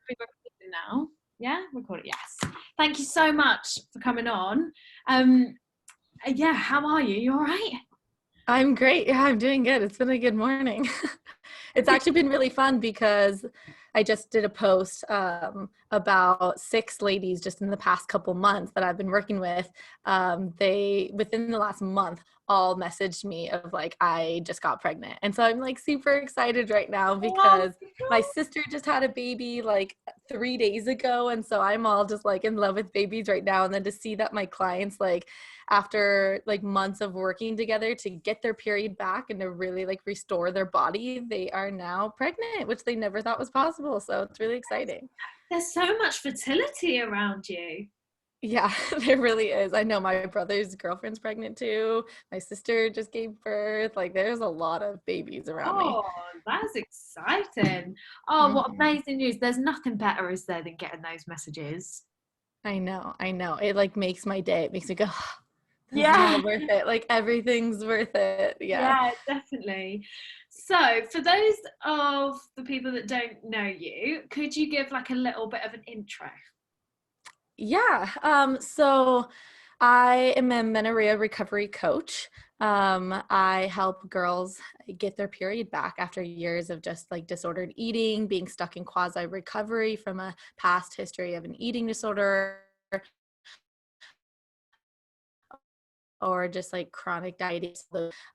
Be recording now. Yeah, recording. Yes. Thank you so much for coming on. Yeah, how are you? You all right? I'm great. Yeah, I'm doing good. It's been a good morning. It's actually been really fun because I just did a post about 6 ladies just in the past couple months that I've been working with. They, within the last month, all messaged me of like, I just got pregnant. And so I'm like super excited right now Oh, because my sister just had a baby like 3 days ago. And so I'm all just like in love with babies right now. And then to see that my clients, like, after like months of working together to get their period back and to really like restore their body, they are now pregnant, which they never thought was possible. So it's really exciting. there's so much fertility around you. Yeah, there really is. I know my brother's girlfriend's pregnant too. My sister just gave birth. Like there's a lot of babies around me. Oh, that's exciting. Oh, what Mhm. amazing news. There's nothing better, is there, than getting those messages? I know, I know. It like makes my day. It makes me go, this is Yeah. all worth it. Like everything's worth it. Yeah. Yeah, definitely. So, for those of the people that don't know you, could you give like a little bit of an intro? Yeah. So I am a Amenorrhea recovery coach. I help girls get their period back after years of just like disordered eating, being stuck in quasi recovery from a past history of an eating disorder or just like chronic dieting.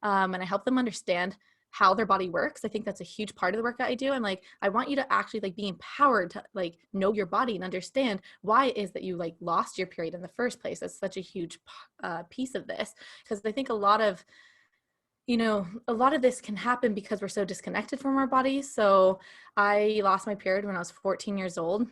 And I help them understand how their body works. I think that's a huge part of the work that I do. I'm like, I want you to actually like be empowered to like know your body and understand why it is that you like lost your period in the first place. That's such a huge piece of this, because I think a lot of this can happen because we're so disconnected from our bodies. So I lost my period when I was 14 years old.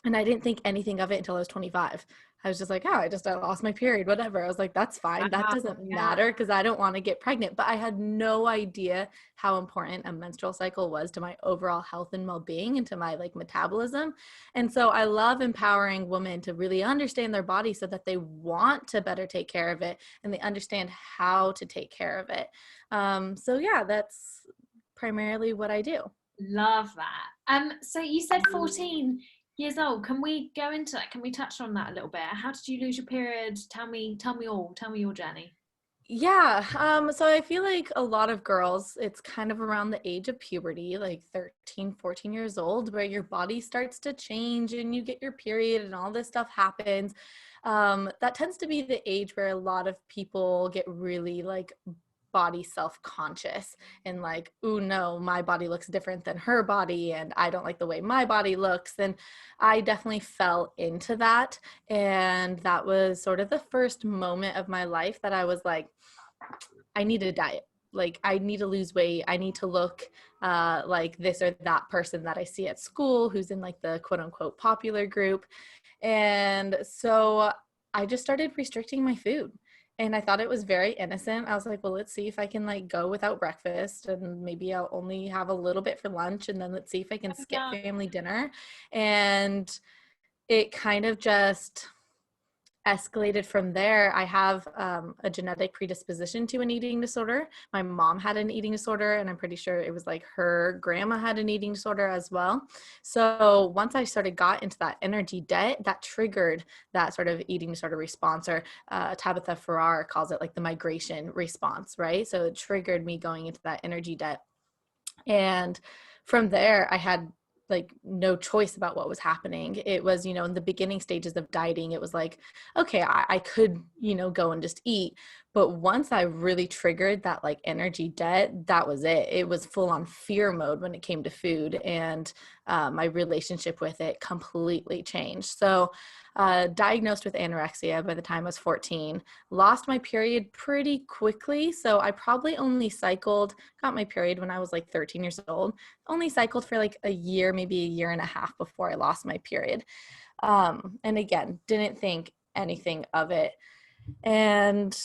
And I didn't think anything of it until I was 25. I was just like, oh, I lost my period, whatever. I was like, that's fine. That Wow, doesn't yeah. matter because I don't want to get pregnant. But I had no idea how important a menstrual cycle was to my overall health and well-being and to my like metabolism. And so I love empowering women to really understand their body so that they want to better take care of it and they understand how to take care of it. So yeah, that's primarily what I do. Love that. So you said 14 years old. Can we go into that? Can we touch on that a little bit? How did you lose your period? Tell me all. Tell me your journey. Yeah, so I feel like a lot of girls, it's kind of around the age of puberty, like 13, 14 years old, where your body starts to change and you get your period and all this stuff happens. That tends to be the age where a lot of people get really like body self-conscious and like, oh no, my body looks different than her body and I don't like the way my body looks. And I definitely fell into that. And that was sort of the first moment of my life that I was like, I need a diet. Like I need to lose weight. I need to look like this or that person that I see at school who's in like the quote unquote popular group. And so I just started restricting my food. And I thought it was very innocent. I was like, well, let's see if I can like go without breakfast and maybe I'll only have a little bit for lunch and then let's see if I can skip Yeah. family dinner. And it kind of just escalated from there. I have a genetic predisposition to an eating disorder. My mom had an eating disorder, and I'm pretty sure it was like her grandma had an eating disorder as well. So once I got into that energy debt, that triggered that sort of eating disorder response, or Tabitha Farrar calls it like the migration response, right? So it triggered me going into that energy debt. And from there, I had like no choice about what was happening. It was, in the beginning stages of dieting, it was like, okay, I could, go and just eat. But once I really triggered that like energy debt, that was it. It was full on fear mode when it came to food. And my relationship with it completely changed. So, diagnosed with anorexia by the time I was 14, lost my period pretty quickly. So I probably only got my period when I was like 13 years old, only cycled for like a year, maybe a year and a half before I lost my period. And again, didn't think anything of it. And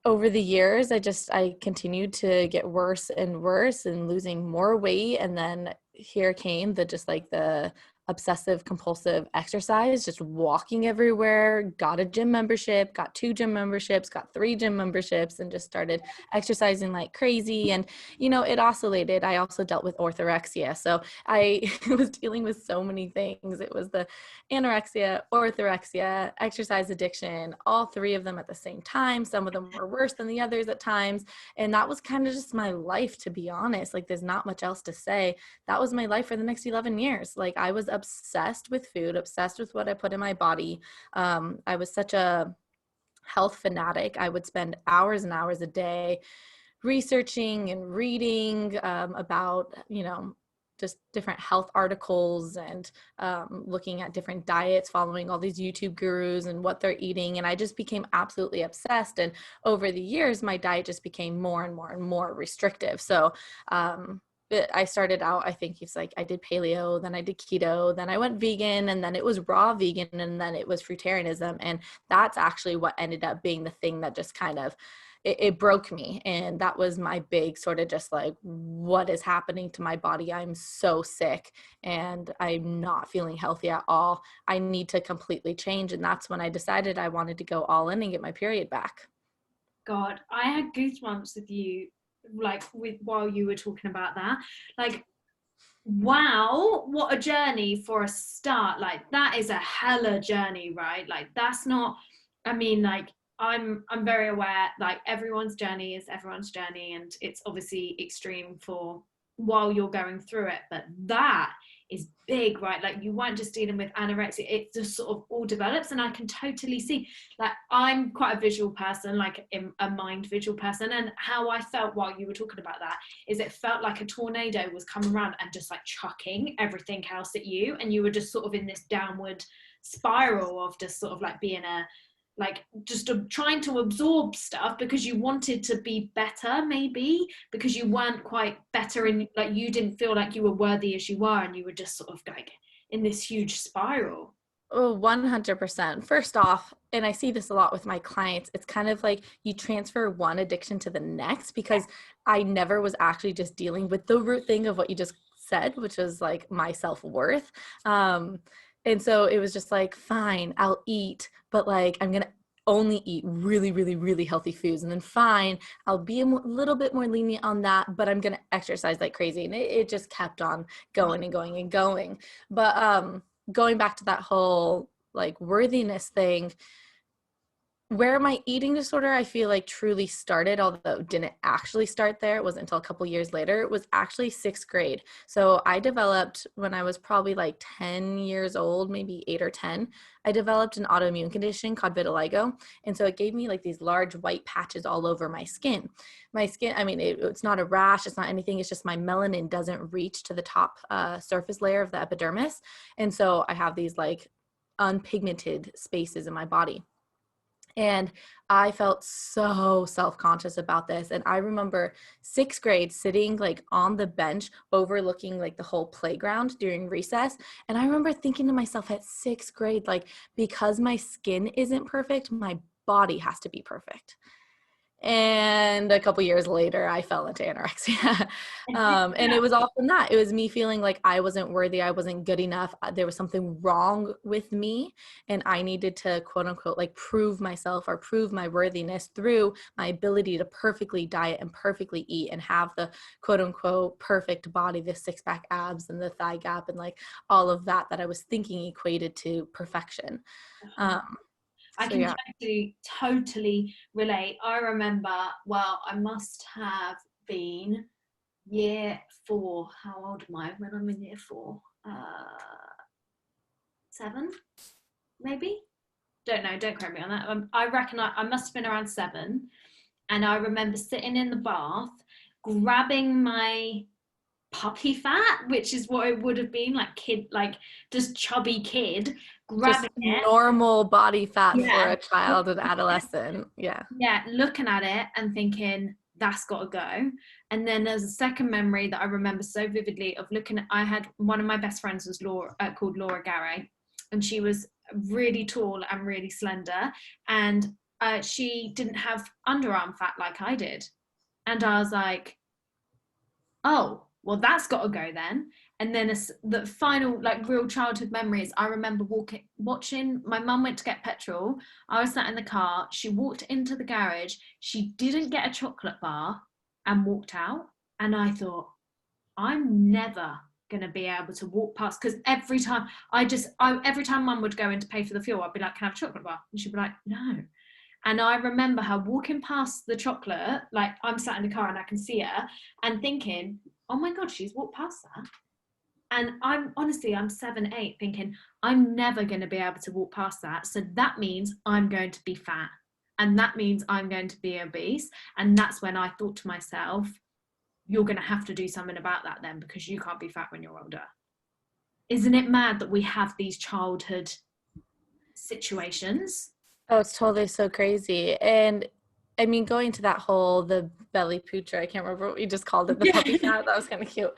over the years, I continued to get worse and worse and losing more weight. And then here came the just like the obsessive compulsive exercise, just walking everywhere, got a gym membership, got 2 gym memberships, got 3 gym memberships, and just started exercising like crazy. And, you know, it oscillated. I also dealt with orthorexia. So I was dealing with so many things. It was the anorexia, orthorexia, exercise addiction, all 3 of them at the same time. Some of them were worse than the others at times. And that was kind of just my life, to be honest. Like, there's not much else to say. That was my life for the next 11 years. Like, I was obsessed with food, obsessed with what I put in my body. I was such a health fanatic. I would spend hours and hours a day researching and reading about, you know, just different health articles and looking at different diets, following all these YouTube gurus and what they're eating. And I just became absolutely obsessed. And over the years, my diet just became more and more and more restrictive. So I started out, I think it's like I did paleo, then I did keto, then I went vegan, and then it was raw vegan, and then it was fruitarianism. And that's actually what ended up being the thing that just kind of, it broke me. And that was my big sort of just like, what is happening to my body? I'm so sick and I'm not feeling healthy at all. I need to completely change. And that's when I decided I wanted to go all in and get my period back. God, I had goosebumps with you, like while you were talking about that. Like, wow, what a journey for a start. Like, that is a hella journey, right? Like, that's not, I mean, like, I'm very aware, like, everyone's journey is everyone's journey, and it's obviously extreme for while you're going through it, but that is big, right? Like, you weren't just dealing with anorexia, it just sort of all develops. And I can totally see, like, I'm quite a visual person, like a mind visual person, and how I felt while you were talking about that is it felt like a tornado was coming around and just like chucking everything else at you, and you were just sort of in this downward spiral of just sort of like being a, like, just trying to absorb stuff because you wanted to be better, maybe because you weren't quite better, in like you didn't feel like you were worthy as you were, and you were just sort of like in this huge spiral. Oh, 100%. First off, and I see this a lot with my clients, it's kind of like you transfer one addiction to the next, because I never was actually just dealing with the root thing of what you just said, which was like my self-worth. And so it was just like, fine, I'll eat, but like I'm going to only eat really, really, really healthy foods. And then fine, I'll be a little bit more lenient on that, but I'm going to exercise like crazy. And it just kept on going and going and going. But going back to that whole like worthiness thing, where my eating disorder, I feel like truly started, although it didn't actually start there, it wasn't until a couple years later, it was actually 6th grade. So I developed, when I was probably like 10 years old, maybe 8 or 10, I developed an autoimmune condition called vitiligo. And so it gave me like these large white patches all over my skin. My skin, I mean, it's not a rash, it's not anything, it's just my melanin doesn't reach to the top surface layer of the epidermis. And so I have these like unpigmented spaces in my body. And I felt so self-conscious about this. And I remember 6th grade sitting like on the bench overlooking like the whole playground during recess. And I remember thinking to myself at 6th grade, like, because my skin isn't perfect, my body has to be perfect. And a couple years later, I fell into anorexia. And it was all from that. It was me feeling like I wasn't worthy. I wasn't good enough. There was something wrong with me. And I needed to, quote unquote, like prove myself or prove my worthiness through my ability to perfectly diet and perfectly eat and have the, quote unquote, perfect body, the 6-pack abs and the thigh gap and like all of that I was thinking equated to perfection. I So can yeah. totally relate. I remember, well, I must have been year 4. How old am I when I'm in year 4? 7, maybe? Don't know, don't quote me on that. I reckon I must have been around 7. And I remember sitting in the bath, grabbing my puppy fat, which is what it would have been, like kid, like just chubby kid, Just grabbing it. normal body fat for Yeah. a child and adolescent. Yeah. Yeah, looking at it and thinking that's got to go. And then there's a second memory that I remember so vividly of looking at, I had one of my best friends was Laura, called Laura Garay, and she was really tall and really slender, and she didn't have underarm fat like I did. And I was like, oh, well, that's got to go then. And then the final like real childhood memories, I remember watching my mum went to get petrol. I was sat in the car. She walked into the garage. She didn't get a chocolate bar and walked out. And I thought, I'm never going to be able to walk past, because every time every time mum would go in to pay for the fuel, I'd be like, can I have a chocolate bar? And she'd be like, no. And I remember her walking past the chocolate, like I'm sat in the car and I can see her, and thinking, oh my God, she's walked past that. And I'm 7, 8, thinking, I'm never going to be able to walk past that. So that means I'm going to be fat. And that means I'm going to be obese. And that's when I thought to myself, you're going to have to do something about that then, because you can't be fat when you're older. Isn't it mad that we have these childhood situations? Oh, it's totally so crazy. And I mean, going to that whole, the belly poocher, I can't remember what we just called it, the puppy fat, that was kind of cute.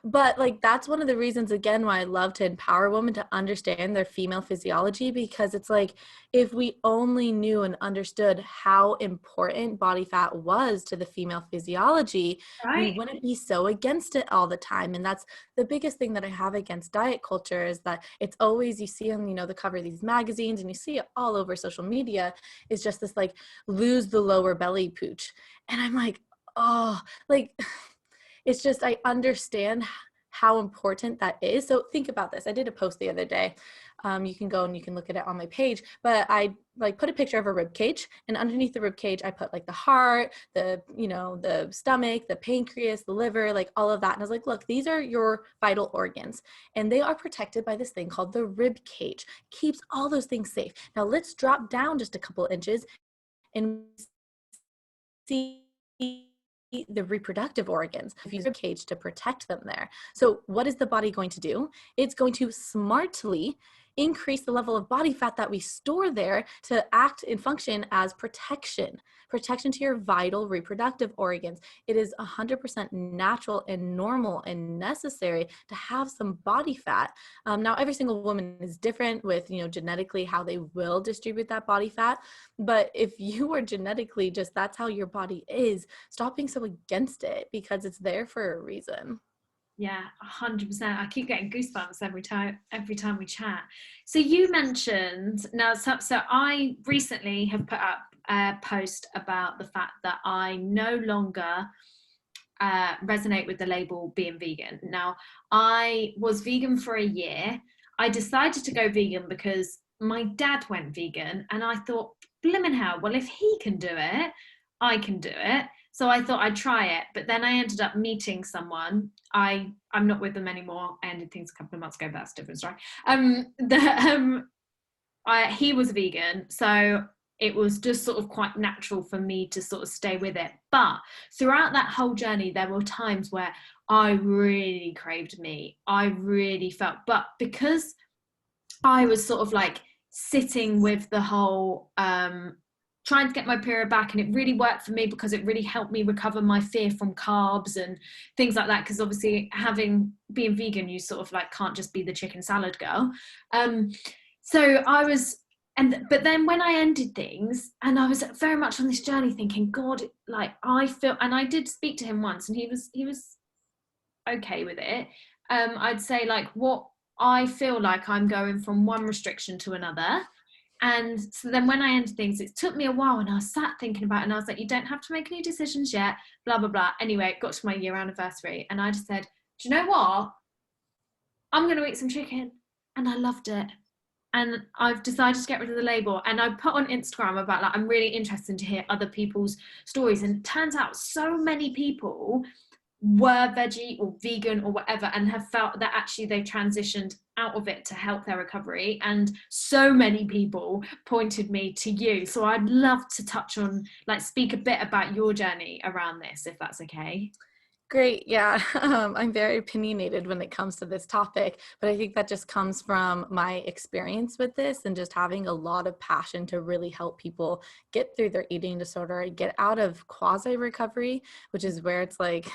But like, that's one of the reasons, again, why I love to empower women to understand their female physiology, because it's like, if we only knew and understood how important body fat was to the female physiology, we Right. wouldn't be so against it all the time. And that's the biggest thing that I have against diet culture, is that it's always, you see on, the cover of these magazines, and you see it all over social media, is just this like, lose the lower belly pooch. And I'm like, oh, like, it's just, I understand how important that is. So think about this. I did a post the other day. You can go and you can look at it on my page, but I like put a picture of a rib cage, and underneath the rib cage, I put like the heart, the stomach, the pancreas, the liver, like all of that. And I was like, look, these are your vital organs, and they are protected by this thing called the rib cage. Keeps all those things safe. Now let's drop down just a couple inches and see the reproductive organs. If you use a cage to protect them there. So what is the body going to do? It's going to smartly increase the level of body fat that we store there to act and function as protection to your vital reproductive organs. It is 100% natural and normal and necessary to have some body fat. Now, every single woman is different with, genetically how they will distribute that body fat. But if you are genetically just, that's how your body is, stop being so against it, because it's there for a reason. Yeah, 100%. I keep getting goosebumps every time we chat. So you mentioned now, so I recently have put up a post about the fact that I no longer resonate with the label being vegan. Now, I was vegan for a year. I decided to go vegan because my dad went vegan, and I thought, blimmin' hell, well, if he can do it, I can do it. So I thought I'd try it, but then I ended up meeting someone. I'm not with them anymore. I ended things a couple of months ago, but that's a different story. He was vegan, so it was just sort of quite natural for me to sort of stay with it. But throughout that whole journey, there were times where I really craved meat. I really felt, but because I was sort of like sitting with the whole trying to get my period back, and it really worked for me because it really helped me recover my fear from carbs and things like that, because obviously being vegan, you sort of like can't just be the chicken salad girl. So I was, but then when I ended things, and I was very much on this journey thinking, God, like I feel, and I did speak to him once, and he was okay with it. I'd say like, what I feel like I'm going from one restriction to another. And so then when I ended things, it took me a while, and I sat thinking about it, and I was like, you don't have to make any decisions yet, blah, blah, blah. Anyway, it got to my year anniversary, and I just said, do you know what? I'm going to eat some chicken. And I loved it. And I've decided to get rid of the label. And I put on Instagram about like, I'm really interested to hear other people's stories. And it turns out so many people were veggie or vegan or whatever, and have felt that actually they transitioned out of it to help their recovery. And so many people pointed me to you. So I'd love to touch on, like, speak a bit about your journey around this, if that's okay. Great. Yeah. I'm very opinionated when it comes to this topic, but I think that just comes from my experience with this and just having a lot of passion to really help people get through their eating disorder, get out of quasi recovery, which is where it's like,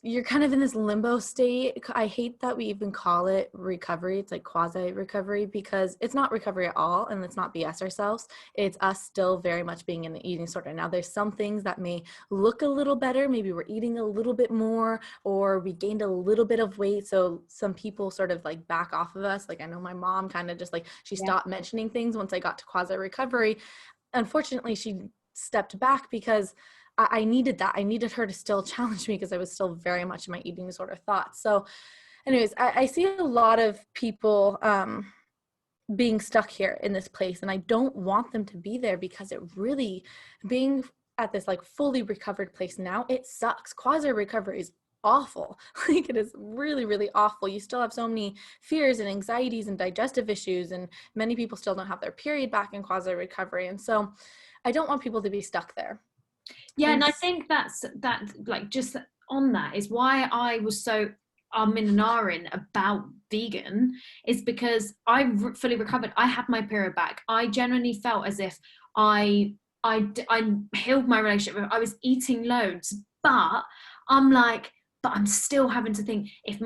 you're kind of in this limbo state. I hate that we even call it recovery. It's like quasi recovery, because it's not recovery at all. And let's not BS ourselves. It's us still very much being in the eating disorder. Now there's some things that may look a little better. Maybe we're eating a little bit more, or we gained a little bit of weight. So some people sort of like back off of us. Like I know my mom kind of just like, she stopped mentioning things once I got to quasi recovery. Unfortunately, she stepped back because I needed that. I needed her to still challenge me because I was still very much in my eating disorder thoughts. So anyways, I see a lot of people being stuck here in this place, and I don't want them to be there, because it really, being at this like fully recovered place now, it sucks. Quasi recovery is awful. Like it is really, really awful. You still have so many fears and anxieties and digestive issues, and many people still don't have their period back in quasi recovery. And so I don't want people to be stuck there. Yeah, and I think that like just on that is why I was so Amenorrhea about vegan, is because I fully recovered. I had my period back. I genuinely felt as if I healed my relationship. I was eating loads, but I'm like, but I'm still having to think if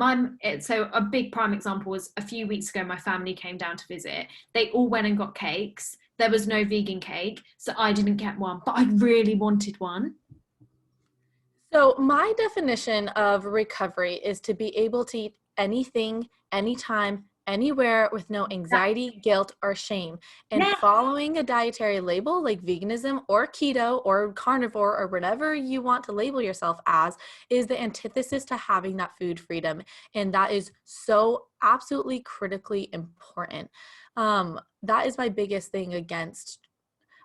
so a big prime example was a few weeks ago, my family came down to visit. They all went and got cakes. There was no vegan cake, so I didn't get one, but I really wanted one. So my definition of recovery is to be able to eat anything, anytime, anywhere, with no anxiety, guilt, or shame. And Yeah. following a dietary label like veganism or keto or carnivore or whatever you want to label yourself as is the antithesis to having that food freedom. And that is so absolutely critically important. That is my biggest thing against,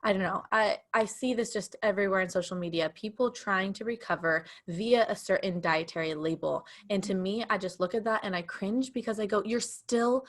I don't know. I see this just everywhere in social media, people trying to recover via a certain dietary label. And to me, I just look at that and I cringe, because I go, you're still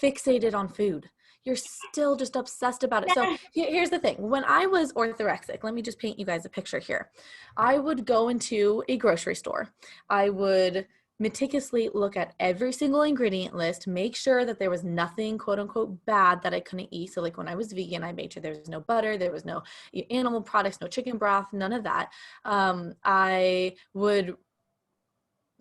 fixated on food. You're still just obsessed about it. So here's the thing. When I was orthorexic, let me just paint you guys a picture here. I would go into a grocery store. I would meticulously look at every single ingredient list, make sure that there was nothing quote unquote bad that I couldn't eat. So like when I was vegan, I made sure there was no butter, there was no animal products, no chicken broth, none of that. I would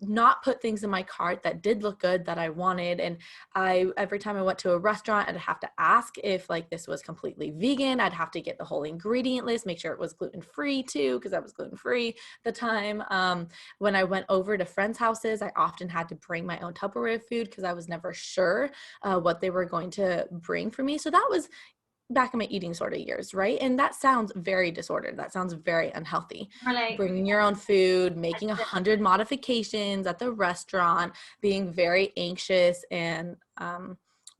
not put things in my cart that did look good that I wanted. And every time I went to a restaurant, I'd have to ask if like this was completely vegan. I'd have to get the whole ingredient list, make sure it was gluten-free too, because I was gluten-free at the time. When I went over to friends' houses, I often had to bring my own Tupperware food because I was never sure what they were going to bring for me. So that was back in my eating disorder years, right? And that sounds very disordered. That sounds very unhealthy. Like, Bringing your own food, making 100 modifications at the restaurant, being very anxious and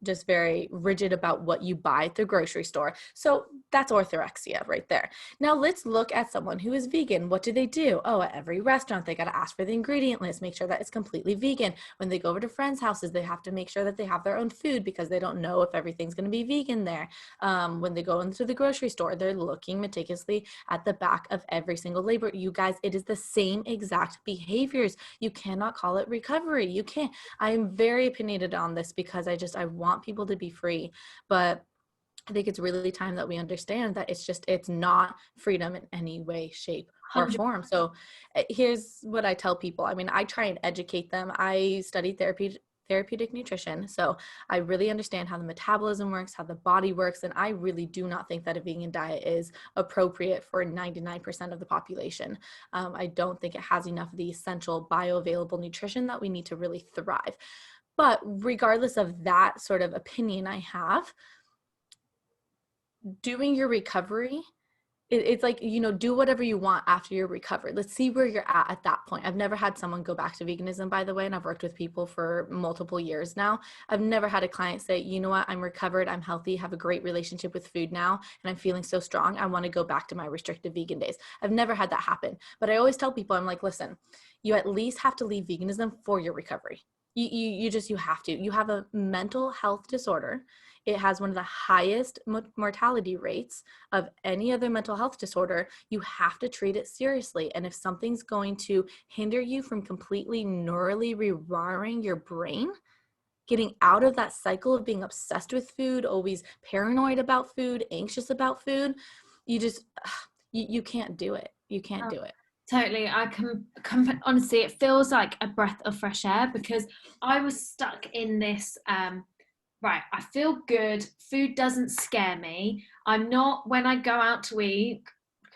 just very rigid about what you buy at the grocery store. So that's orthorexia right there. Now let's look at someone who is vegan. What do? Oh, at every restaurant, they got to ask for the ingredient list, make sure that it's completely vegan. When they go over to friends' houses, they have to make sure that they have their own food because they don't know if everything's going to be vegan there. When they go into the grocery store, they're looking meticulously at the back of every single label. You guys, it is the same exact behaviors. You cannot call it recovery. You can't. I'm very opinionated on this because I want people to be free, but I think it's really time that we understand that it's not freedom in any way, shape, or 100%. form. So here's what I tell people. I mean, I try and educate them. I studied therapeutic nutrition. So I really understand how the metabolism works, how the body works. And I really do not think that a vegan diet is appropriate for 99% of the population. I don't think it has enough of the essential bioavailable nutrition that we need to really thrive. But regardless of that sort of opinion I have, doing your recovery, it's like, do whatever you want after you're recovered. Let's see where you're at that point. I've never had someone go back to veganism, by the way, and I've worked with people for multiple years now. I've never had a client say, you know what, I'm recovered, I'm healthy, have a great relationship with food now, and I'm feeling so strong, I want to go back to my restrictive vegan days. I've never had that happen. But I always tell people, I'm like, listen, you at least have to leave veganism for your recovery. You have to. You have a mental health disorder. It has one of the highest mortality rates of any other mental health disorder. You have to treat it seriously. And if something's going to hinder you from completely neurally rewiring your brain, getting out of that cycle of being obsessed with food, always paranoid about food, anxious about food, you can't do it. You can't do it. Totally. I can honestly, it feels like a breath of fresh air, because I was stuck in this, right, I feel good. Food doesn't scare me. I'm not, when I go out to eat,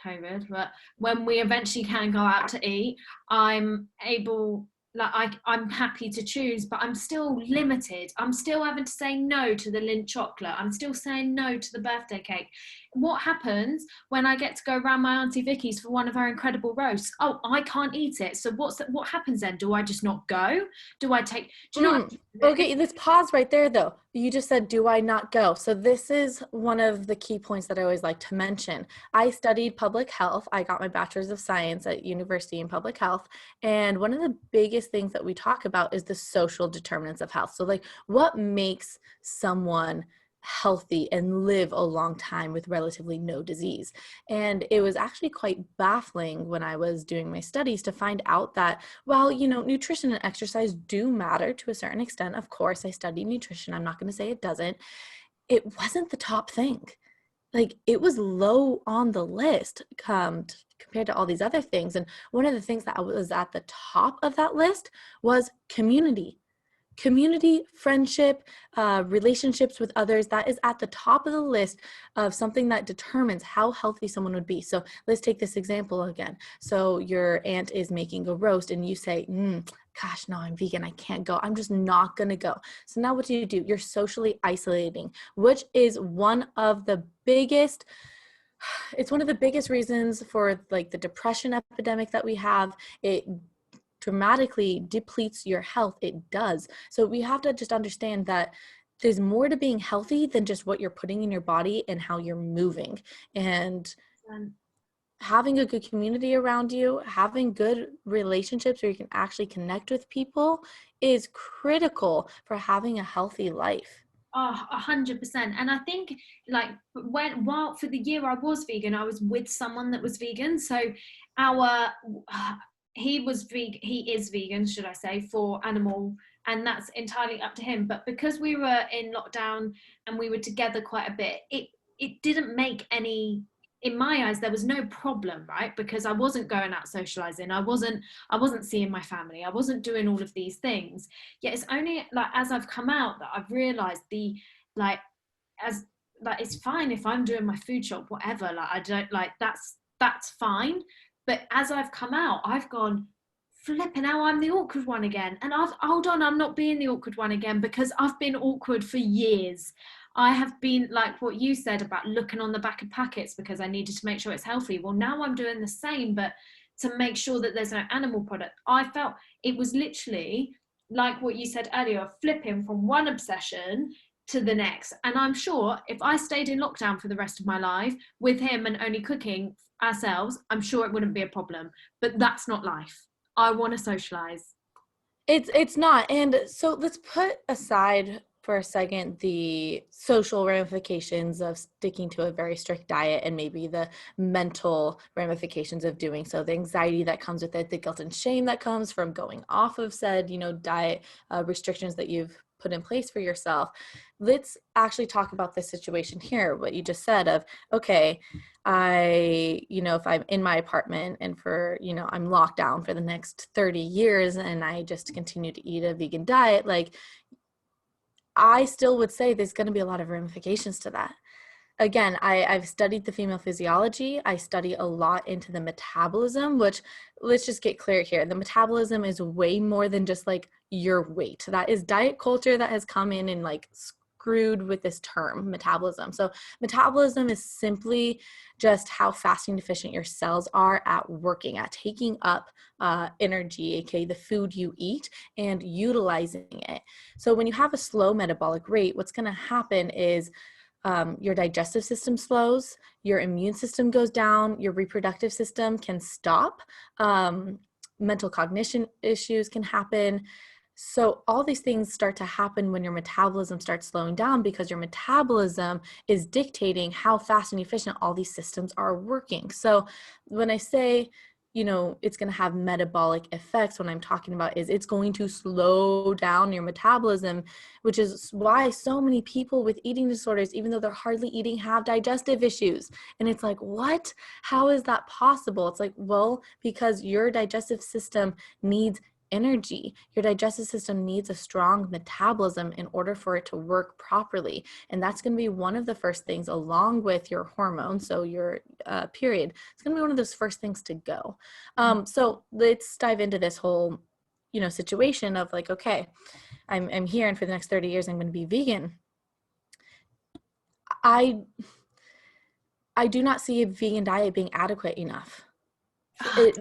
COVID, but when we eventually can go out to eat, I'm able, like, I'm happy to choose, but I'm still limited. I'm still having to say no to the Lindt chocolate. I'm still saying no to the birthday cake. What happens when I get to go around my Auntie Vicky's for one of her incredible roasts? Oh, I can't eat it. So what happens then? Do I just not go? Do I take, do you know what? Okay, let's pause right there though. You just said, do I not go? So this is one of the key points that I always like to mention. I studied public health. I got my bachelor's of science at university in public health. And one of the biggest things that we talk about is the social determinants of health. So like, what makes someone healthy and live a long time with relatively no disease? And it was actually quite baffling when I was doing my studies to find out that, well, you know, nutrition and exercise do matter to a certain extent. Of course, I studied nutrition. I'm not going to say it doesn't. It wasn't the top thing. Like, it was low on the list compared to all these other things. And one of the things that was at the top of that list was community, friendship, relationships with others. That is at the top of the list of something that determines how healthy someone would be. So let's take this example again. So your aunt is making a roast and you say, gosh, no, I'm vegan. I can't go. I'm just not going to go. So now what do? You're socially isolating, which is one of the biggest reasons for like the depression epidemic that we have. It dramatically depletes your health. It does. So we have to just understand that there's more to being healthy than just what you're putting in your body and how you're moving. And having a good community around you, having good relationships where you can actually connect with people is critical for having a healthy life. Oh, 100%. And I think, like, while for the year I was vegan, I was with someone that was vegan. So our he is vegan, should I say, for animal, and that's entirely up to him. But because we were in lockdown and we were together quite a bit, it didn't make any, in my eyes, there was no problem, right? Because I wasn't going out socializing, I wasn't seeing my family, I wasn't doing all of these things. Yet it's only like as I've come out that I've realized like as like it's fine if I'm doing my food shop, whatever, like I don't like, that's fine. But as I've come out, I've gone, flipping now I'm the awkward one again. And I've, hold on, I'm not being the awkward one again, because I've been awkward for years. I have been, like what you said about looking on the back of packets because I needed to make sure it's healthy. Well, now I'm doing the same, but to make sure that there's no animal product. I felt it was literally like what you said earlier, flipping from one obsession to the next. And I'm sure if I stayed in lockdown for the rest of my life with him and only cooking ourselves, I'm sure it wouldn't be a problem. But that's not life. I want to socialize. It's not. And so let's put aside for a second the social ramifications of sticking to a very strict diet and maybe the mental ramifications of doing so, the anxiety that comes with it, the guilt and shame that comes from going off of said, diet restrictions that you've put in place for yourself. Let's actually talk about this situation here, what you just said of, okay, if I'm in my apartment and for, I'm locked down for the next 30 years and I just continue to eat a vegan diet, like, I still would say there's going to be a lot of ramifications to that. Again, I've studied the female physiology. I study a lot into the metabolism, which, let's just get clear here. The metabolism is way more than just like your weight. That is diet culture that has come in and like screwed with this term, metabolism. So metabolism is simply just how fast and efficient your cells are at working, at taking up energy, aka the food you eat, and utilizing it. So when you have a slow metabolic rate, what's going to happen is your digestive system slows, your immune system goes down, your reproductive system can stop, mental cognition issues can happen. So all these things start to happen when your metabolism starts slowing down, because your metabolism is dictating how fast and efficient all these systems are working. So when I say, you know, it's going to have metabolic effects. What I'm talking about is it's going to slow down your metabolism, which is why so many people with eating disorders, even though they're hardly eating, have digestive issues. And it's like, what? How is that possible? It's like, well, because your digestive system needs energy. Your digestive system needs a strong metabolism in order for it to work properly. And that's going to be one of the first things, along with your hormones. So your period, it's going to be one of those first things to go. So let's dive into this whole, you know, situation of like, okay, I'm here, and for the next 30 years, I'm going to be vegan. I do not see a vegan diet being adequate enough.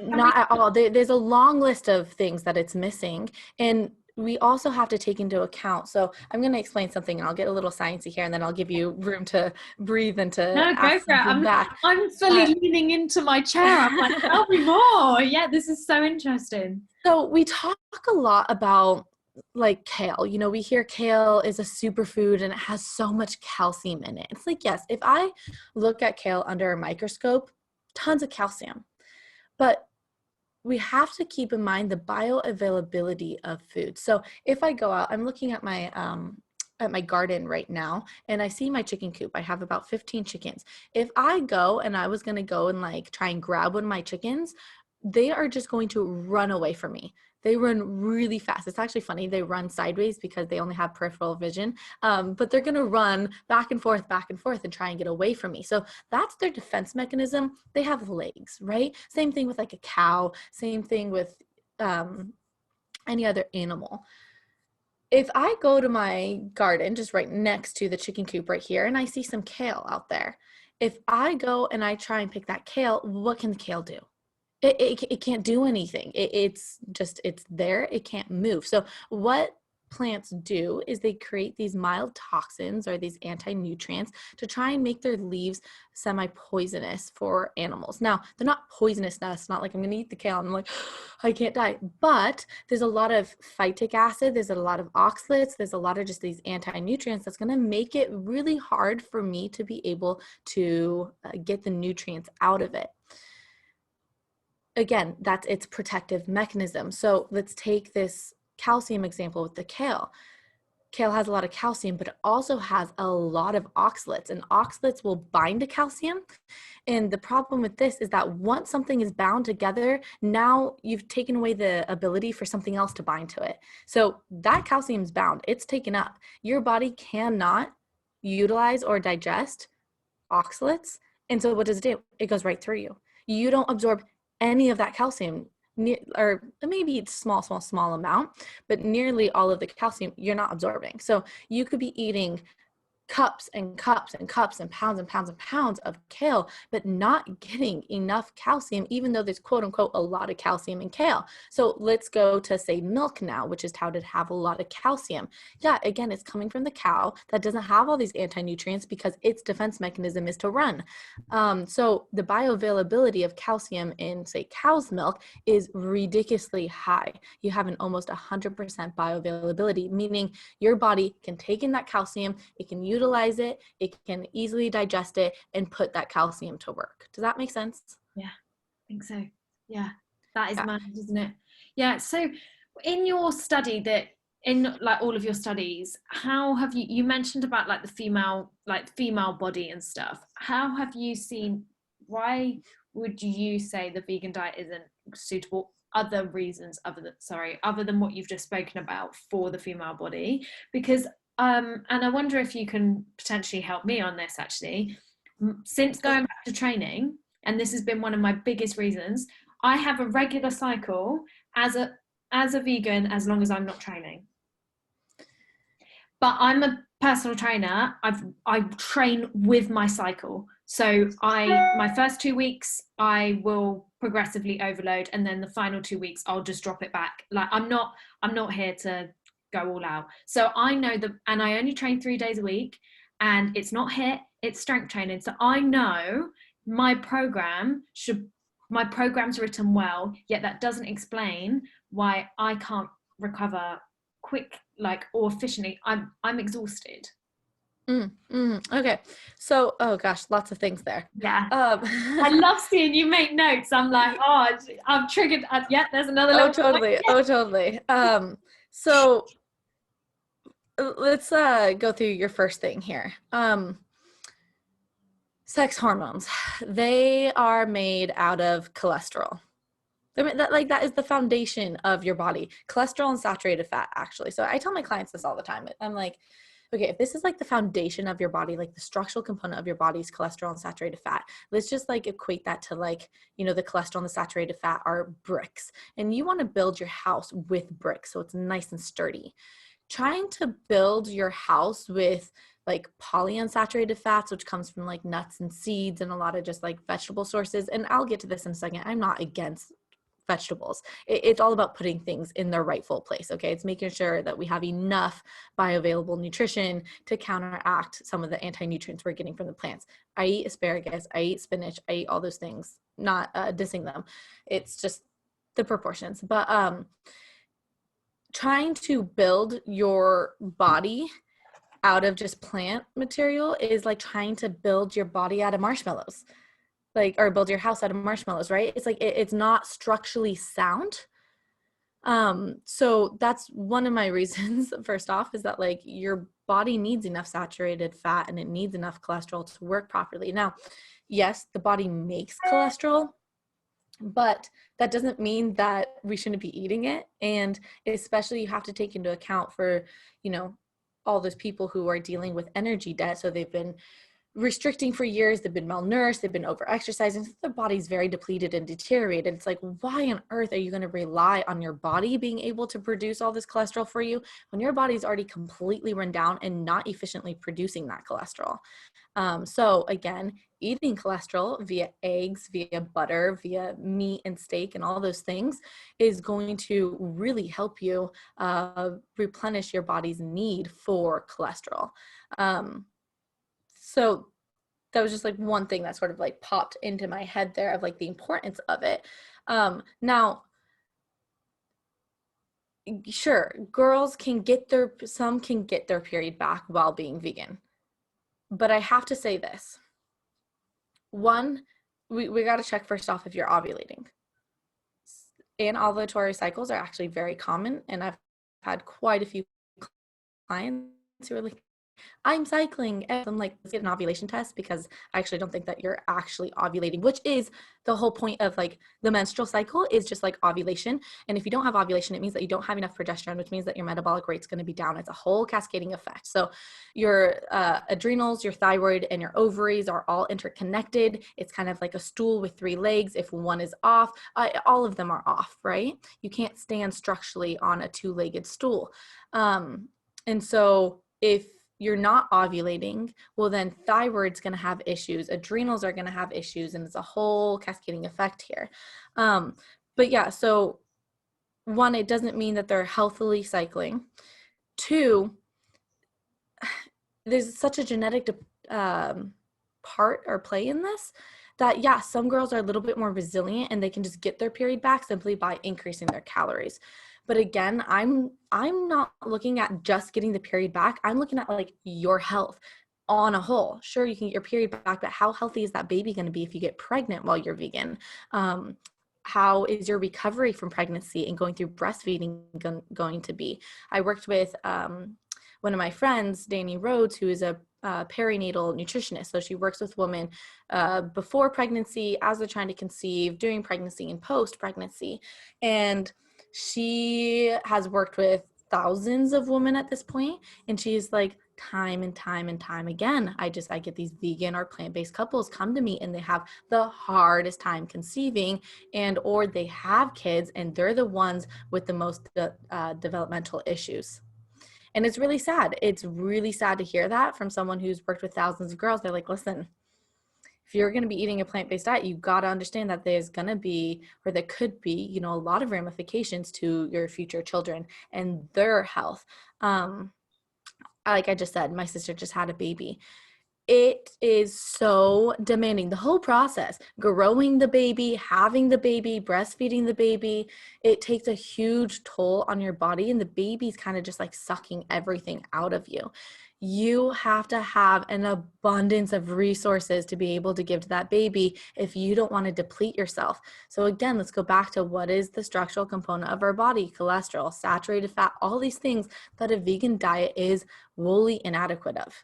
Not at all. There's a long list of things that it's missing, and we also have to take into account. So I'm going to explain something, and I'll get a little sciencey here, and then I'll give you room to breathe and to No, go ask for it. something back. I'm fully leaning into my chair. I'm like, tell me more. Yeah, this is so interesting. So we talk a lot about like kale. You know, we hear kale is a superfood and it has so much calcium in it. It's like, yes, if I look at kale under a microscope, tons of calcium. But we have to keep in mind the bioavailability of food. So if I go out, I'm looking at my garden right now, and I see my chicken coop. I have about 15 chickens. If I go and I was going to go and like try and grab one of my chickens, they are just going to run away from me. They run really fast. It's actually funny. They run sideways because they only have peripheral vision, but they're going to run back and forth and try and get away from me. So that's their defense mechanism. They have legs, right? Same thing with like a cow. Same thing with any other animal. If I go to my garden, just right next to the chicken coop right here, and I see some kale out there, if I go and I try and pick that kale, what can the kale do? It can't do anything. It's there. It can't move. So what plants do is they create these mild toxins or these anti-nutrients to try and make their leaves semi-poisonous for animals. Now, they're not poisonous. Now, it's not like I'm going to eat the kale and I'm like, I can't die. But there's a lot of phytic acid. There's a lot of oxalates. There's a lot of just these anti-nutrients that's going to make it really hard for me to be able to get the nutrients out of it. Again, that's its protective mechanism. So let's take this calcium example with the kale. Kale has a lot of calcium, but it also has a lot of oxalates, and oxalates will bind to calcium. And the problem with this is that once something is bound together, now you've taken away the ability for something else to bind to it. So that calcium is bound, it's taken up. Your body cannot utilize or digest oxalates. And so what does it do? It goes right through you. You don't absorb any of that calcium, or maybe it's small amount, but nearly all of the calcium you're not absorbing. So you could be eating cups and cups and cups and pounds and pounds and pounds of kale, but not getting enough calcium, even though there's quote unquote a lot of calcium in kale. So let's go to say milk now, which is touted to have a lot of calcium. Yeah, again, it's coming from the cow that doesn't have all these anti-nutrients because its defense mechanism is to run. So the bioavailability of calcium in say cow's milk is ridiculously high. You have an almost 100% bioavailability, meaning your body can take in that calcium, it can utilize it, it can easily digest it, and put that calcium to work. Does that make sense? Yeah, I think so. Yeah, that is mad, isn't it? Yeah. So in your study, that in like all of your studies, how have you mentioned about like the female body and stuff? How have you seen, why would you say the vegan diet isn't suitable? Other reasons other than what you've just spoken about for the female body? Because and I wonder if you can potentially help me on this actually. Since going back to training, and this has been one of my biggest reasons, I have a regular cycle as a vegan as long as I'm not training. But I'm a personal trainer. I train with my cycle. So my first 2 weeks I will progressively overload, and then the final 2 weeks I'll just drop it back. Like I'm not here to go all out. So I know that, and I only train 3 days a week, and it's not HIIT, it's strength training. So I know my program's written well, yet that doesn't explain why I can't recover quick, like, or efficiently. I'm exhausted. Okay. So, oh gosh, lots of things there. Yeah. Um, I love seeing you make notes. I'm like, oh, I'm triggered. Yeah, there's another oh, little. totally. Oh, totally. So let's go through your first thing here. Sex hormones. They are made out of cholesterol. I mean, that is the foundation of your body. Cholesterol and saturated fat, actually. So I tell my clients this all the time. I'm like, okay, if this is like the foundation of your body, like the structural component of your body's cholesterol and saturated fat, let's just like equate that to like, the cholesterol and the saturated fat are bricks. And you want to build your house with bricks so it's nice and sturdy. Trying to build your house with like polyunsaturated fats, which comes from like nuts and seeds and a lot of just like vegetable sources. And I'll get to this in a second. I'm not against vegetables. It's all about putting things in their rightful place. Okay. It's making sure that we have enough bioavailable nutrition to counteract some of the anti-nutrients we're getting from the plants. I eat asparagus, I eat spinach, I eat all those things, not dissing them. It's just the proportions. But trying to build your body out of just plant material is like trying to build your body out of marshmallows, like, or build your house out of marshmallows, right? It's like it's not structurally sound. So that's one of my reasons, first off, is that like your body needs enough saturated fat and it needs enough cholesterol to work properly. Now, yes, the body makes cholesterol, but that doesn't mean that we shouldn't be eating it. And especially you have to take into account for, all those people who are dealing with energy debt. So they've been restricting for years, they've been malnourished, they've been over exercising, so their body's very depleted and deteriorated. It's like, why on earth are you going to rely on your body being able to produce all this cholesterol for you when your body's already completely run down and not efficiently producing that cholesterol? So again, eating cholesterol via eggs, via butter, via meat and steak and all those things is going to really help you replenish your body's need for cholesterol. So that was just like one thing that sort of like popped into my head there of like the importance of it. Now, sure, some can get their period back while being vegan. But I have to say this. One, we got to check first off if you're ovulating. Anovulatory cycles are actually very common, and I've had quite a few clients who are like, I'm cycling. And I'm like, let's get an ovulation test, because I actually don't think that you're actually ovulating, which is the whole point of like the menstrual cycle, is just like ovulation. And if you don't have ovulation, it means that you don't have enough progesterone, which means that your metabolic rate's going to be down. It's a whole cascading effect. So your adrenals, your thyroid, and your ovaries are all interconnected. It's kind of like a stool with three legs. If one is off, all of them are off, right? You can't stand structurally on a two-legged stool. And so if you're not ovulating, well, then thyroid's going to have issues, adrenals are going to have issues, and it's a whole cascading effect here. But yeah, so one, it doesn't mean that they're healthily cycling. Two, there's such a genetic part or play in this that, yeah, some girls are a little bit more resilient and they can just get their period back simply by increasing their calories. But again, I'm not looking at just getting the period back. I'm looking at like your health on a whole. Sure, you can get your period back, but how healthy is that baby going to be if you get pregnant while you're vegan? How is your recovery from pregnancy and going through breastfeeding going to be? I worked with one of my friends, Danny Rhodes, who is a perinatal nutritionist. So she works with women before pregnancy, as they're trying to conceive, during pregnancy, and post-pregnancy. And she has worked with thousands of women at this point, and she's like, time and time and time again, I get these vegan or plant-based couples come to me and they have the hardest time conceiving, and or they have kids and they're the ones with the most developmental issues. And it's really sad. It's really sad to hear that from someone who's worked with thousands of girls. They're like, listen, if you're going to be eating a plant-based diet, you got to understand that there's going to be, or there could be, a lot of ramifications to your future children and their health. Like I just said, my sister just had a baby. it is so demanding. The whole process, growing the baby, having the baby, breastfeeding the baby, it takes a huge toll on your body, and the baby's kind of just like sucking everything out of you. You have to have an abundance of resources to be able to give to that baby if you don't want to deplete yourself. So again, let's go back to what is the structural component of our body: cholesterol, saturated fat, all these things that a vegan diet is wholly inadequate of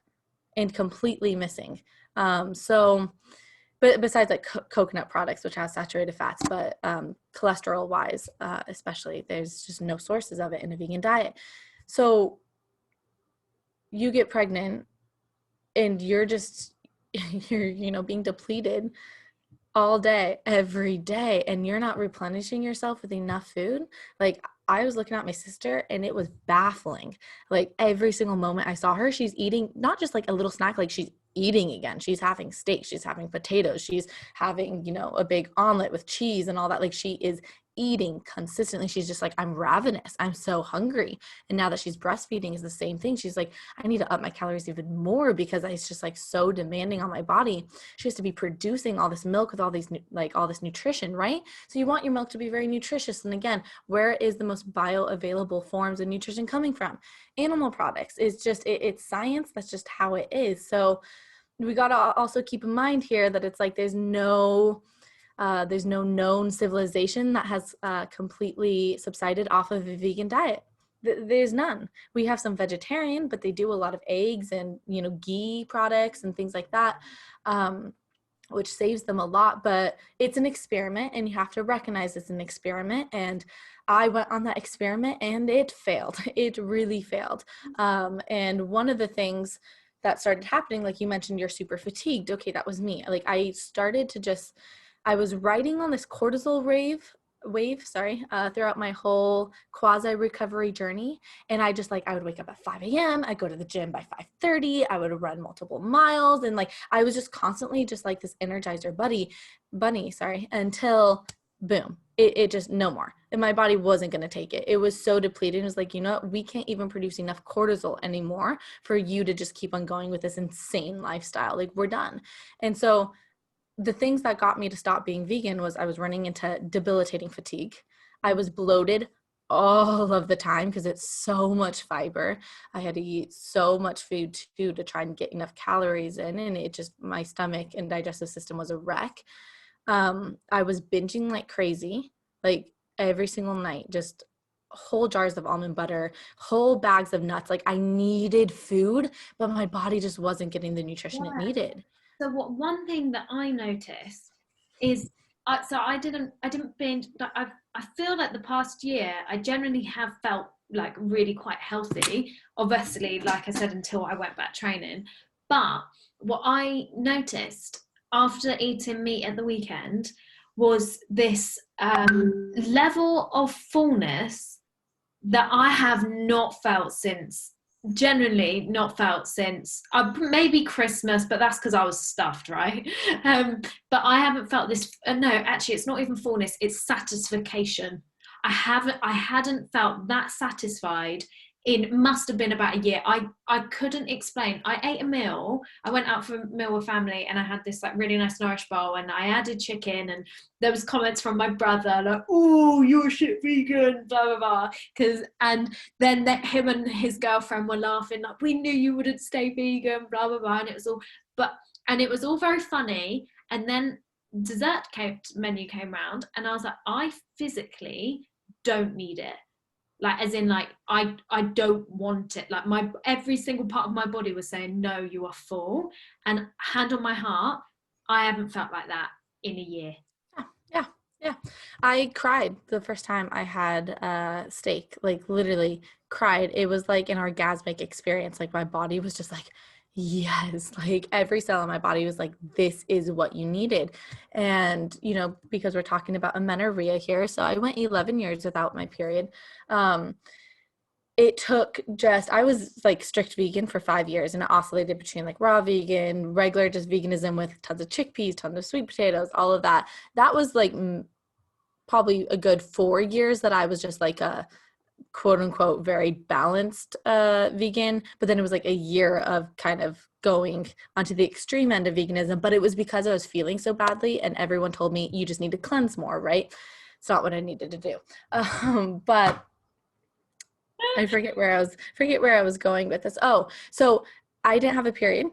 and completely missing. But besides like coconut products, which has saturated fats, but cholesterol wise, especially, there's just no sources of it in a vegan diet. So you get pregnant and you're just, you're, being depleted all day, every day, and you're not replenishing yourself with enough food. Like, I was looking at my sister and it was baffling. Like, every single moment I saw her, she's eating not just like a little snack, like she's eating again. She's having steak, she's having potatoes, she's having, a big omelet with cheese and all that. Like, she is eating consistently. She's just like, I'm ravenous, I'm so hungry. And now that she's breastfeeding is the same thing. She's like, I need to up my calories even more because it's just like so demanding on my body. She has to be producing all this milk with all these all this nutrition, right? So you want your milk to be very nutritious. And again, where is the most bioavailable forms of nutrition coming from? Animal products. Is just it's science. That's just how it is. So we got to also keep in mind here that it's like there's no known civilization that has completely subsided off of a vegan diet. There's none. We have some vegetarian, but they do a lot of eggs and, ghee products and things like that, which saves them a lot. But it's an experiment, and you have to recognize it's an experiment. And I went on that experiment and it failed. It really failed. And one of the things that started happening, like you mentioned, you're super fatigued. Okay, that was me. Like, I was riding on this cortisol wave, throughout my whole quasi recovery journey. And I would wake up at 5 a.m. I'd go to the gym by 5:30. I would run multiple miles. And I was just constantly just like this Energizer bunny, until boom, it just no more. And my body wasn't going to take it. It was so depleted. It was like, we can't even produce enough cortisol anymore for you to just keep on going with this insane lifestyle. Like, we're done. And so the things that got me to stop being vegan was I was running into debilitating fatigue. I was bloated all of the time because it's so much fiber. I had to eat so much food too to try and get enough calories in, and it just, my stomach and digestive system was a wreck. I was binging like crazy, like every single night, just whole jars of almond butter, whole bags of nuts. Like, I needed food, but my body just wasn't getting the nutrition it needed. So one thing that I noticed is, I didn't binge. I feel like the past year I generally have felt like really quite healthy. Obviously, like I said, until I went back training. But what I noticed after eating meat at the weekend was this level of fullness that I have not felt since maybe Christmas, but that's because I was stuffed, right? But I haven't felt this. No, actually, it's not even fullness, it's satisfaction. I hadn't felt that satisfied in, must have been about a year. I couldn't explain. I ate a meal. I went out for a meal with family, and I had this like really nice nourish bowl, and I added chicken, and there was comments from my brother like, "Oh, you're a shit vegan," blah blah blah. And then him and his girlfriend were laughing like, "We knew you wouldn't stay vegan," blah blah blah. And it was all very funny. And then dessert menu came round, and I was like, I physically don't need it. Like, as in, like, I don't want it. Like, every single part of my body was saying, no, you are full. And hand on my heart, I haven't felt like that in a year. Yeah. I cried the first time I had steak, like literally cried. It was like an orgasmic experience. Like, my body was just like, yes, like every cell in my body was like, this is what you needed. And, because we're talking about amenorrhea here. So I went 11 years without my period. It took I was like strict vegan for 5 years, and it oscillated between like raw vegan, regular just veganism with tons of chickpeas, tons of sweet potatoes, all of that. That was like probably a good 4 years that I was just like a quote unquote very balanced vegan. But then it was like a year of kind of going onto the extreme end of veganism, but it was because I was feeling so badly and everyone told me you just need to cleanse more, right? It's not what I needed to do. But I forget where I was going with this. Oh, so I didn't have a period.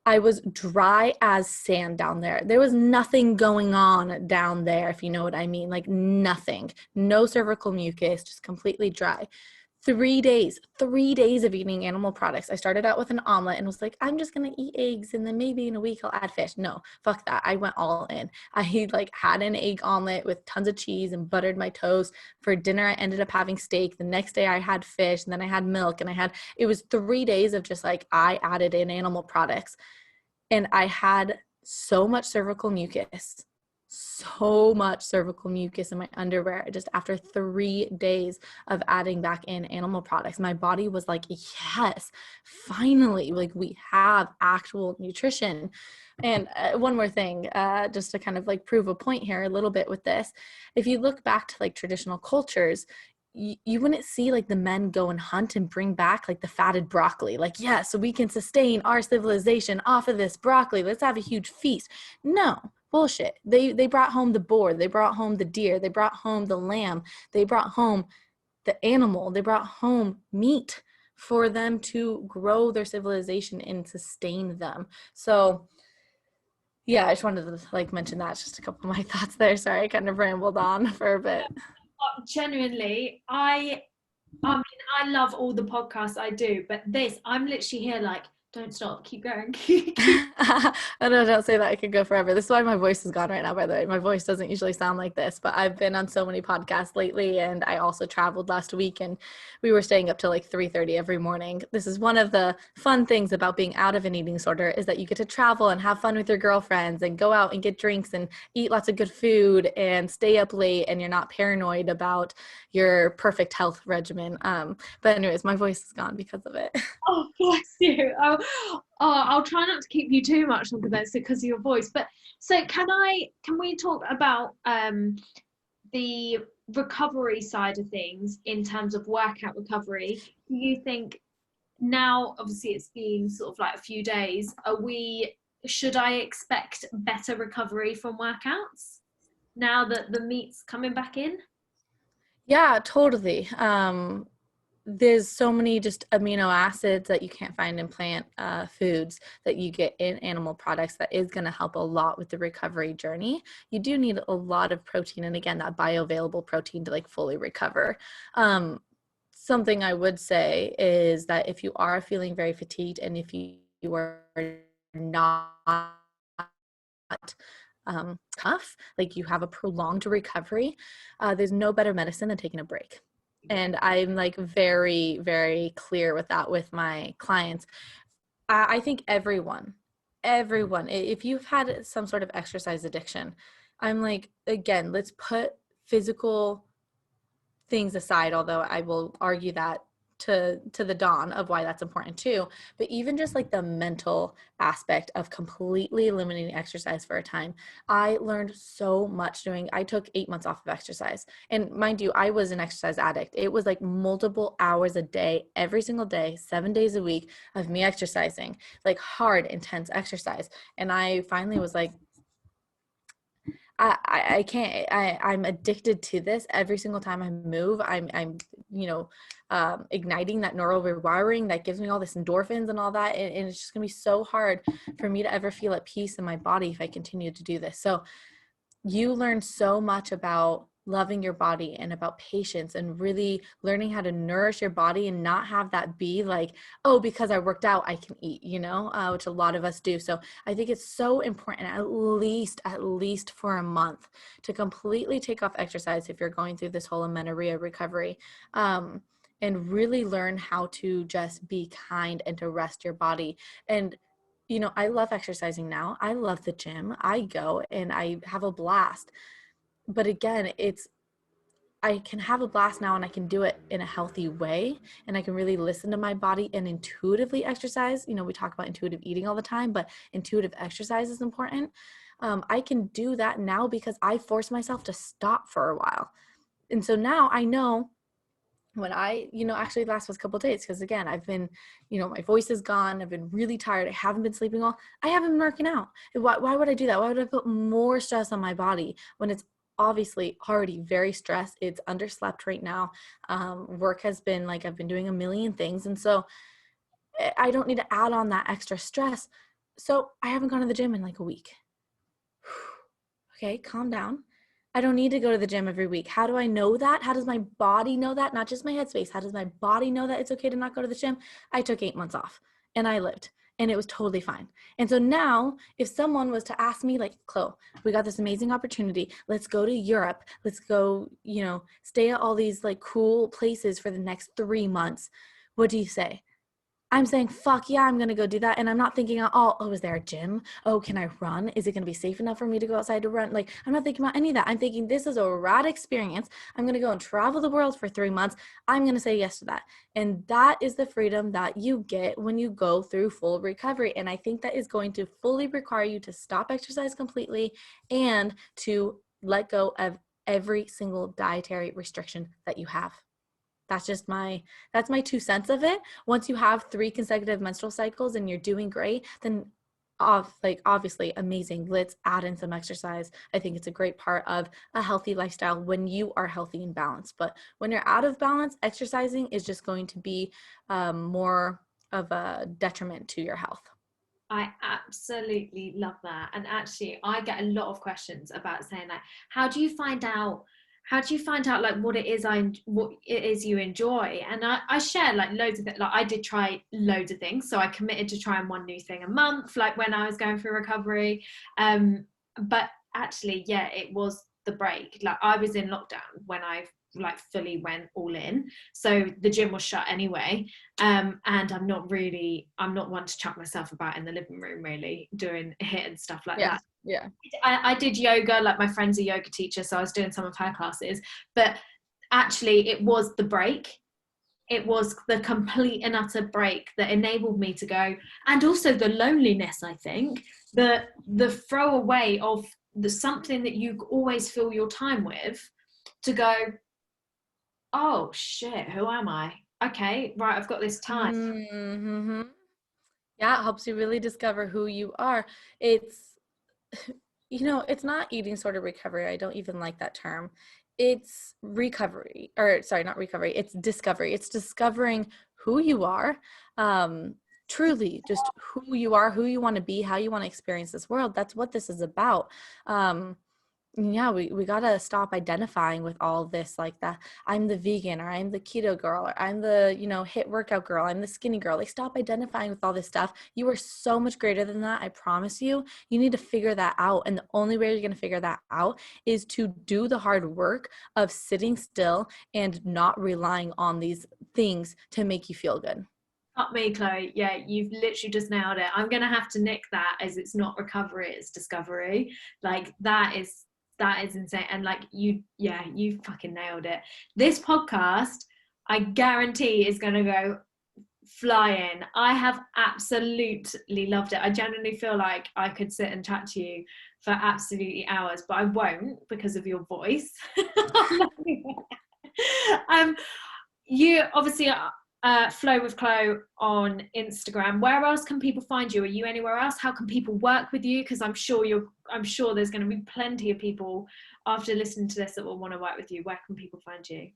I was dry as sand down there. There was nothing going on down there, if you know what I mean. Like nothing. No cervical mucus, just completely dry. 3 days of eating animal products. I started out with an omelet and was like, I'm just gonna eat eggs and then maybe in a week I'll add fish. No, fuck that. I went all in. I like had an egg omelet with tons of cheese and buttered my toast. For dinner, I ended up having steak. The next day I had fish and then I had milk and it was 3 days of just like, I added in animal products and I had so much cervical mucus in my underwear just after 3 days of adding back in animal products. My body was like, yes, finally, like we have actual nutrition. And one more thing, just to kind of like prove a point here a little bit with this, if you look back to like traditional cultures, you wouldn't see like the men go and hunt and bring back like the fatted broccoli. Like, yeah, so we can sustain our civilization off of this broccoli. Let's have a huge feast. No, bullshit. They brought home the boar. They brought home the deer. They brought home the lamb. They brought home the animal. They brought home meat for them to grow their civilization and sustain them. So yeah, I just wanted to like mention that. Just a couple of my thoughts there. Sorry, I kind of rambled on for a bit. Genuinely, I mean, I love all the podcasts I do, but this, I'm literally here like, don't stop, keep going. I don't say that. I could go forever. This is why my voice is gone right now, by the way. My voice doesn't usually sound like this, but I've been on so many podcasts lately, and I also traveled last week, and we were staying up till like 3:30 every morning. This is one of the fun things about being out of an eating disorder, is that you get to travel and have fun with your girlfriends and go out and get drinks and eat lots of good food and stay up late, and you're not paranoid about your perfect health regimen. But anyways, my voice is gone because of it. Oh, bless you. I'll try not to keep you too much longer then, because of your voice. But so can we talk about the recovery side of things in terms of workout recovery? Do you think now, obviously it's been sort of like a few days, should I expect better recovery from workouts now that the meat's coming back in? Yeah, totally. There's so many just amino acids that you can't find in plant foods that you get in animal products that is going to help a lot with the recovery journey. You do need a lot of protein, and again, that bioavailable protein to like fully recover. Something I would say is that if you are feeling very fatigued and if you are not tough, like you have a prolonged recovery, there's no better medicine than taking a break. And I'm like very, very clear with that with my clients. I think everyone, if you've had some sort of exercise addiction, I'm like, again, let's put physical things aside, although I will argue that to the dawn of why that's important too. But even just like the mental aspect of completely eliminating exercise for a time, I learned so much I took 8 months off of exercise. And mind you, I was an exercise addict. It was like multiple hours a day, every single day, 7 days a week of me exercising, like hard, intense exercise. And I finally was like, I can't, I'm addicted to this. Every single time I move, I'm igniting that neural rewiring that gives me all this endorphins and all that. And it's just gonna be so hard for me to ever feel at peace in my body if I continue to do this. So you learn so much about loving your body and about patience and really learning how to nourish your body and not have that be like, oh, because I worked out, I can eat, which a lot of us do. So I think it's so important, at least for a month, to completely take off exercise if you're going through this whole amenorrhea recovery. And really learn how to just be kind and to rest your body. And I love exercising now. I love the gym. I go and I have a blast. But again, I can have a blast now and I can do it in a healthy way. And I can really listen to my body and intuitively exercise. We talk about intuitive eating all the time, but intuitive exercise is important. I can do that now because I force myself to stop for a while. And so now I know when I, actually last was a couple of days, because again, I've been, my voice is gone. I've been really tired. I haven't been sleeping well. I haven't been working out. Why would I do that? Why would I put more stress on my body when it's obviously already very stressed? It's underslept right now. Work has been like, I've been doing a million things. And so I don't need to add on that extra stress. So I haven't gone to the gym in like a week. Okay, calm down. I don't need to go to the gym every week. How do I know that? How does my body know that? Not just my headspace. How does my body know that it's okay to not go to the gym? I took 8 months off and I lived, and it was totally fine. And so now if someone was to ask me like, Chloe, we got this amazing opportunity. Let's go to Europe. Let's go, stay at all these like cool places for the next 3 months. What do you say? I'm saying, fuck yeah, I'm going to go do that. And I'm not thinking, is there a gym? Oh, can I run? Is it going to be safe enough for me to go outside to run? Like, I'm not thinking about any of that. I'm thinking this is a rad experience. I'm going to go and travel the world for 3 months. I'm going to say yes to that. And that is the freedom that you get when you go through full recovery. And I think that is going to fully require you to stop exercise completely and to let go of every single dietary restriction that you have. That's my 2 cents of it. Once you have 3 consecutive menstrual cycles and you're doing great, then obviously amazing. Let's add in some exercise. I think it's a great part of a healthy lifestyle when you are healthy and balanced. But when you're out of balance, exercising is just going to be more of a detriment to your health. I absolutely love that. And actually, I get a lot of questions about saying like, how do you find out like what it is you enjoy? And I share like loads of it. Like I did try loads of things. So I committed to trying one new thing a month, like when I was going through recovery. But actually, yeah, it was the break. Like I was in lockdown when I like fully went all in, so the gym was shut anyway, and I'm not one to chuck myself about in the living room really doing HIIT and stuff like that. I did yoga, like my friend's a yoga teacher, so I was doing some of her classes, but actually it was the break. It was the complete and utter break that enabled me to go, and also the loneliness, I think, the throwaway of the something that you always fill your time with, to go, oh shit, who am I? Okay, right, I've got this time. Mm-hmm. Yeah, it helps you really discover who you are. It's, it's not eating sort of recovery. I don't even like that term. It's recovery, or sorry, not recovery. It's discovery. It's discovering who you are, truly just who you are, who you want to be, how you want to experience this world. That's what this is about. We got to stop identifying with all this, like that I'm the vegan, or I'm the keto girl, or I'm the, HIIT workout girl, I'm the skinny girl. Like, stop identifying with all this stuff. You are so much greater than that. I promise you. You need to figure that out. And the only way you're going to figure that out is to do the hard work of sitting still and not relying on these things to make you feel good. Not me, Chloe. Yeah, you've literally just nailed it. I'm going to have to nick that, as it's not recovery, it's discovery. Like that is insane. And like you fucking nailed it. This podcast, I guarantee, is going to go flying. I have absolutely loved it. I genuinely feel like I could sit and chat to you for absolutely hours, but I won't because of your voice. You obviously Flow with Chloe on Instagram. Where else can people find you? Are you anywhere else? How can people work with you? Because I'm sure there's going to be plenty of people after listening to this that will want to work with you. Where can people find you?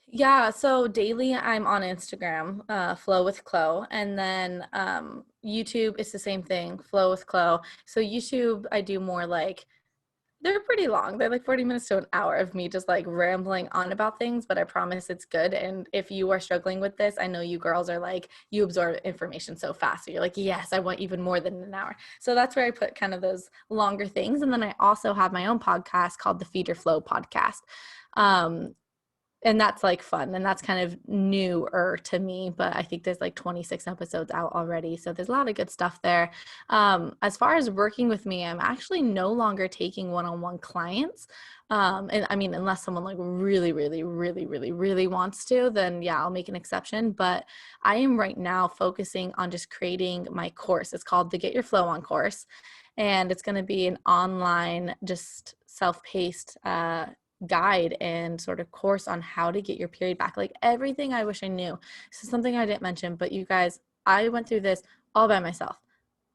Yeah, so daily I'm on Instagram, Flow with Chloe, and then YouTube is the same thing, Flow with Chloe. So YouTube, I do more like, they're pretty long. They're like 40 minutes to an hour of me just like rambling on about things, but I promise it's good. And if you are struggling with this, I know you girls are like, you absorb information so fast. So you're like, yes, I want even more than an hour. So that's where I put kind of those longer things. And then I also have my own podcast called the Feed Your Flow podcast. And that's like fun, and that's kind of newer to me, but I think there's like 26 episodes out already. So there's a lot of good stuff there. As far as working with me, I'm actually no longer taking one-on-one clients. And I mean, unless someone like really, really, really, really, really wants to, then yeah, I'll make an exception. But I am right now focusing on just creating my course. It's called the Get Your Flow On course. And it's going to be an online, just self-paced, guide and sort of course on how to get your period back. Like everything I wish I knew. This is something I didn't mention, but you guys, I went through this all by myself.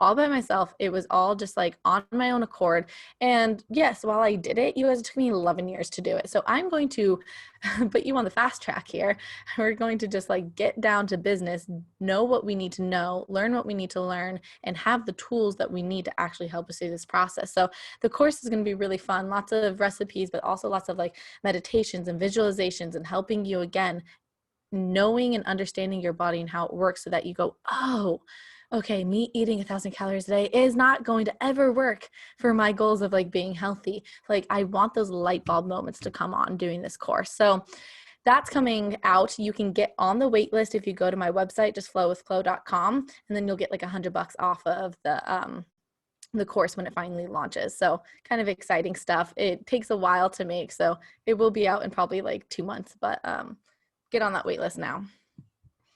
All by myself. It was all just like on my own accord. And yes, while I did it, you guys, it took me 11 years to do it. So I'm going to put you on the fast track here. We're going to just like get down to business, know what we need to know, learn what we need to learn, and have the tools that we need to actually help us through this process. So the course is going to be really fun, lots of recipes, but also lots of like meditations and visualizations and helping you again, knowing and understanding your body and how it works so that you go, oh, okay, me eating 1,000 calories a day is not going to ever work for my goals of like being healthy. Like I want those light bulb moments to come on doing this course. So that's coming out. You can get on the wait list if you go to my website, just flowwithchloe.com, and then you'll get like $100 off of the course when it finally launches. So kind of exciting stuff. It takes a while to make, so it will be out in probably like 2 months, but get on that wait list now.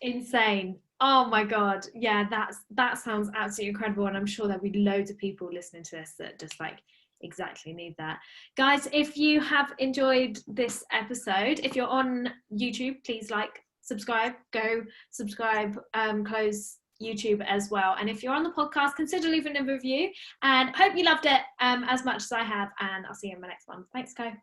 Insane. Oh my God. Yeah, that sounds absolutely incredible. And I'm sure there'll be loads of people listening to this that just like exactly need that. Guys, if you have enjoyed this episode, if you're on YouTube, please like, subscribe, go subscribe, Chloe's YouTube as well. And if you're on the podcast, consider leaving a review, and hope you loved it as much as I have. And I'll see you in my next one. Thanks, Chloe.